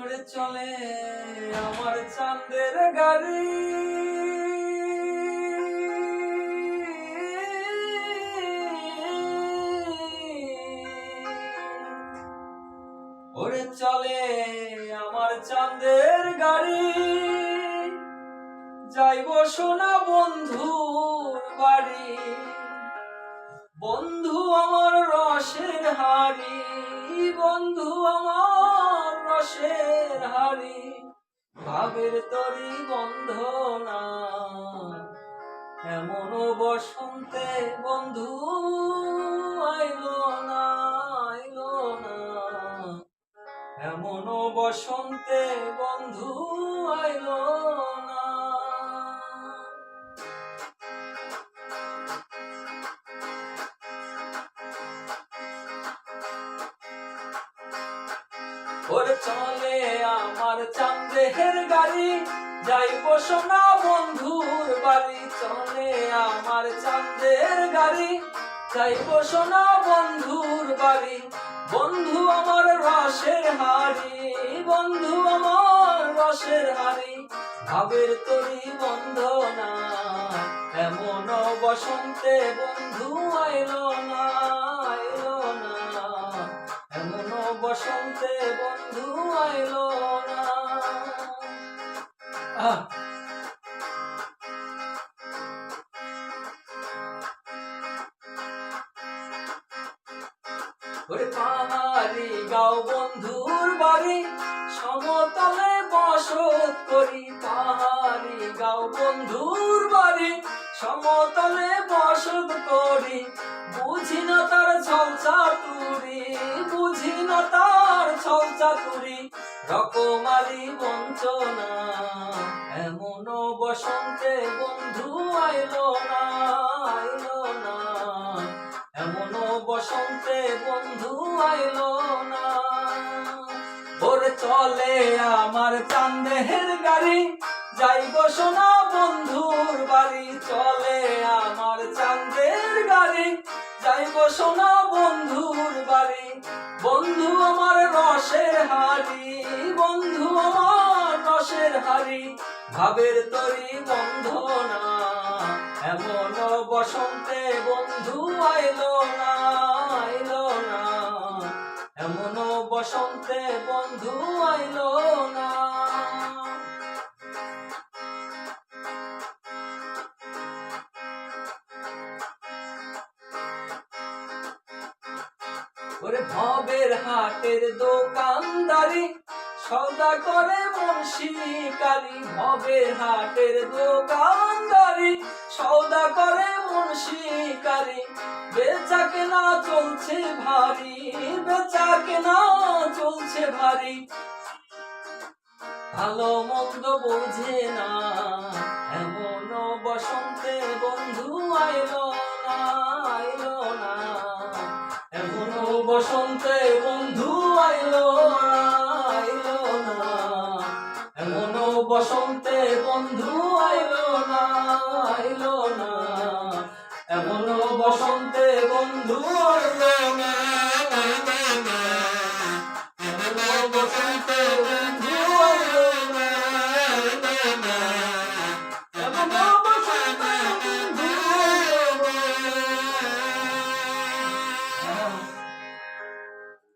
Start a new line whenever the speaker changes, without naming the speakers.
ওরে চলে আমার চাঁদের গাড়ি, ওরে চলে আমার চাঁদের গাড়ি, যাইব সোনা বন্ধুর বাড়ি। বন্ধু আমার রসের হাড়ি, বন্ধু আমার রসের হাড়ি, ভাবের তরি বন্ধনা এমন বসন্তে বন্ধু আইলো না, আইলো না, এমন বসন্তে বন্ধু আইলো না। ওরে চলে আমার চাঁদের গাড়ি, যাইব সোনা বন্ধুর বাড়ি। চলে আমার চাঁদের গাড়ি, যাইব সোনা বন্ধুর বাড়ি। বন্ধু আমার রসের হাড়ি, বন্ধু আমার রসের হাড়ি, ভাবের তরি বন্ধনা এমন বসন্তে বন্ধু আইলো না, আইলো না, এমন বসন্তে বন্ধু আইলো না। ওরে পাহাড়ি গাঁও বন্ধুর বাড়ি, সমতলে বসত করি। পাহাড়ি গাঁও বন্ধুর বাড়ি, সমতলে বসত করি। বুঝি না তার ছল চাতুরি, বুঝি না তার ছল চাতুরি, রকমারি বঞ্চনা এমন বসন্তে বন্ধু আইলো না, আইলো না, এমন বসন্তে বন্ধু আইলো না। ওরে চলে আমার চাঁদের গাড়ি, যাইব সোনা বন্ধুর বাড়ি। চলে আমার চাঁদের গাড়ি, যাইব সোনা বন্ধুর বাড়ি। বন্ধু আমার রসের হাড়ি, বন্ধু আমার রসের হাড়ি, ভাবের তরি বন্ধনা এমন বসন্তে বন্ধু আইলো না, আইলো না, এমন বসন্তে বন্ধু আইলো না। ওরে ভবের হাটের দোকানদারি, সওদা করে মন শিকারি। ভবের হাটের দোকানদারি, সওদা করে মন শিকারি। বেচা কেনা চলছে ভারী, বেচা কেনা চলছে ভারী, ভালো মন্দ বোঝে না এমন বসন্তে বন্ধু আইলো না, আইলো না, এমন বসন্তে বন্ধু আইলো না, আইলো না, এমন বসন্তে বন্ধু আইলো না, আইলো না, এমন বসন্তে বন্ধু আইলো না।